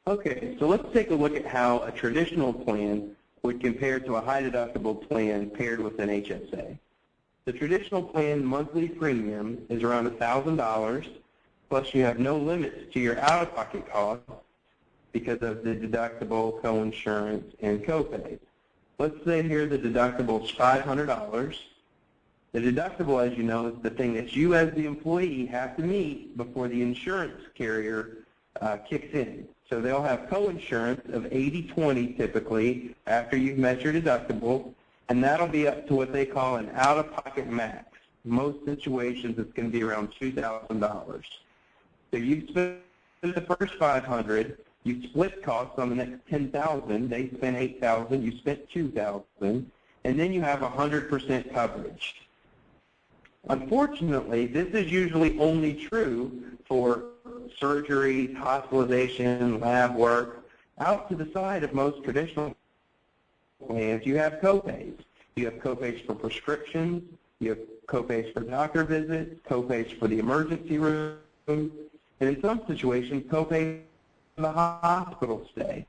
Okay, so let's take a look at how a traditional plan would compare to a high deductible plan paired with an HSA. The traditional plan monthly premium is around $1,000, plus you have no limits to your out-of-pocket costs because of the deductible, coinsurance, and copay. Let's say here the deductible is $500. The deductible, as you know, is the thing that you as the employee have to meet before the insurance carrier kicks in. So they'll have coinsurance of 80-20 typically after you've met your deductible, and that'll be up to what they call an out-of-pocket max. Most situations it's going to be around $2,000. So you spend the first $500, you split costs on the next $10,000. They spent $8,000, you spent $2,000, and then you have 100% coverage. Unfortunately, this is usually only true for surgery, hospitalization, lab work. Out to the side of most traditional plans, you have copays. You have copays for prescriptions, you have copays for doctor visits, copays for the emergency room, and in some situations, copays for the hospital stay.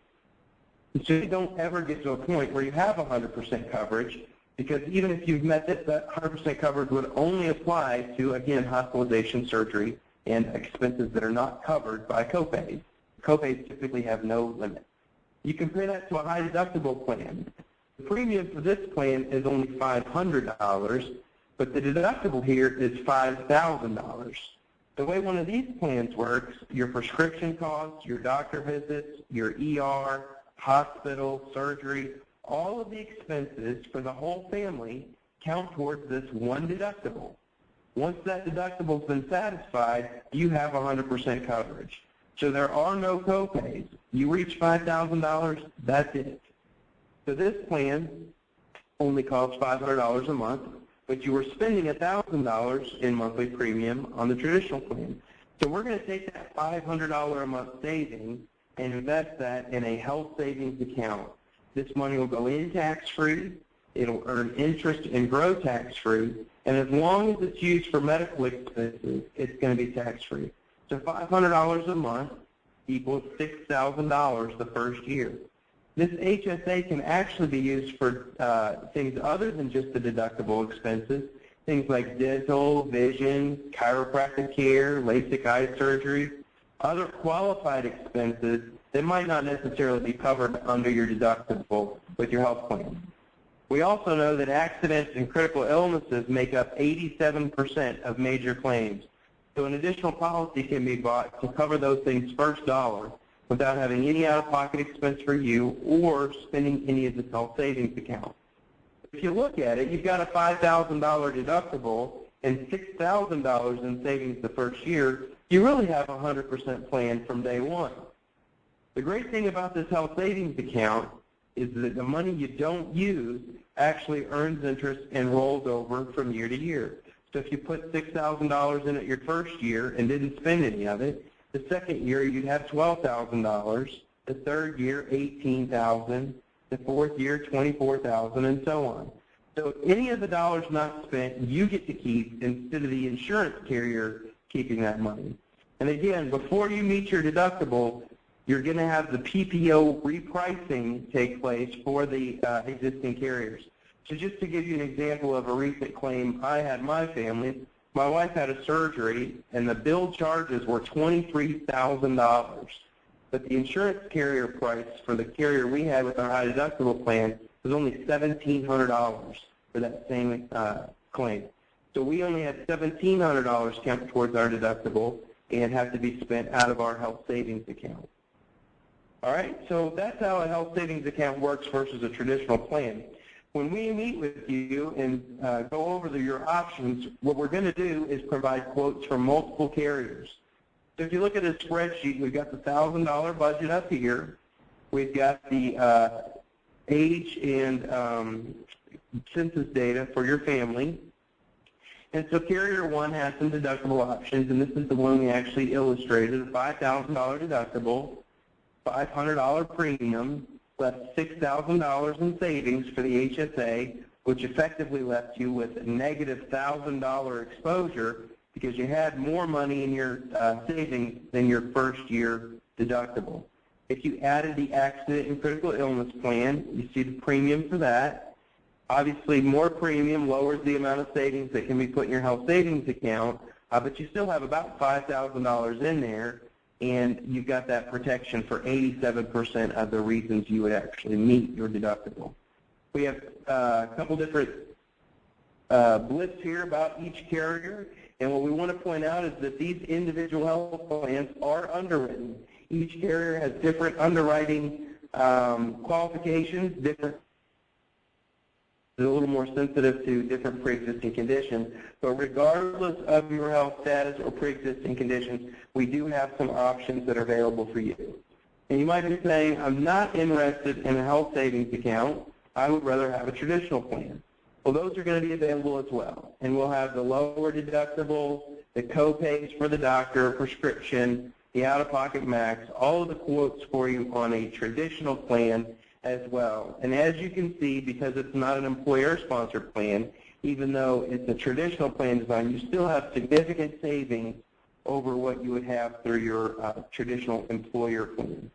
So you don't ever get to a point where you have 100% coverage, because even if you've met this, that 100% coverage would only apply to, again, hospitalization, surgery, and expenses that are not covered by copays. Copays typically have no limit. You compare that to a high deductible plan. The premium for this plan is only $500, but the deductible here is $5,000. The way one of these plans works, your prescription costs, your doctor visits, your ER, hospital, surgery, all of the expenses for the whole family count towards this one deductible. Once that deductible has been satisfied, you have 100% coverage. So there are no copays. You reach $5,000, that's it. So this plan only costs $500 a month, but you were spending $1,000 in monthly premium on the traditional plan. So we're going to take that $500 a month savings and invest that in a health savings account. This money will go in tax-free, it'll earn interest and grow tax-free, and as long as it's used for medical expenses, it's going to be tax-free. So $500 a month equals $6,000 the first year. This HSA can actually be used for things other than just the deductible expenses, things like dental, vision, chiropractic care, LASIK eye surgery, other qualified expenses that might not necessarily be covered under your deductible with your health plan. We also know that accidents and critical illnesses make up 87% of major claims. So an additional policy can be bought to cover those things first dollar without having any out-of-pocket expense for you or spending any of the health savings account. If you look at it, you've got a $5,000 deductible and $6,000 in savings the first year. You really have a 100% plan from day one. The great thing about this health savings account is that the money you don't use actually earns interest and rolls over from year to year. So if you put $6,000 in it your first year and didn't spend any of it, the second year you'd have $12,000, the third year $18,000, the fourth year $24,000, and so on. So any of the dollars not spent you get to keep instead of the insurance carrier keeping that money. And again, before you meet your deductible, you're going to have the PPO repricing take place for the existing carriers. So just to give you an example of a recent claim I had in my family, my wife had a surgery and the bill charges were $23,000. But the insurance carrier price for the carrier we had with our high deductible plan was only $1,700 for that same claim. So we only had $1,700 count towards our deductible and have to be spent out of our health savings account. All right, so that's how a health savings account works versus a traditional plan. When we meet with you and go over your options, what we're going to do is provide quotes from multiple carriers. So if you look at this spreadsheet, we've got the $1,000 budget up here. We've got the age and census data for your family. And so carrier one has some deductible options, and this is the one we actually illustrated, a $5,000 deductible, $500 premium, left $6,000 in savings for the HSA, which effectively left you with a negative $1,000 exposure because you had more money in your savings than your first year deductible. If you added the accident and critical illness plan, you see the premium for that. Obviously, more premium lowers the amount of savings that can be put in your health savings account, but you still have about $5,000 in there, and you've got that protection for 87% of the reasons you would actually meet your deductible. We have a couple different blips here about each carrier, and what we want to point out is that these individual health plans are underwritten. Each carrier has different underwriting qualifications, different, a little more sensitive to different pre-existing conditions. But regardless of your health status or pre-existing conditions, we do have some options that are available for you. And you might be saying, I'm not interested in a health savings account. I would rather have a traditional plan. Well, those are going to be available as well. And we'll have the lower deductibles, the co-pays for the doctor, prescription, the out-of-pocket max, all of the quotes for you on a traditional plan as well. And as you can see, because it's not an employer-sponsored plan, even though it's a traditional plan design, you still have significant savings over what you would have through your traditional employer plan.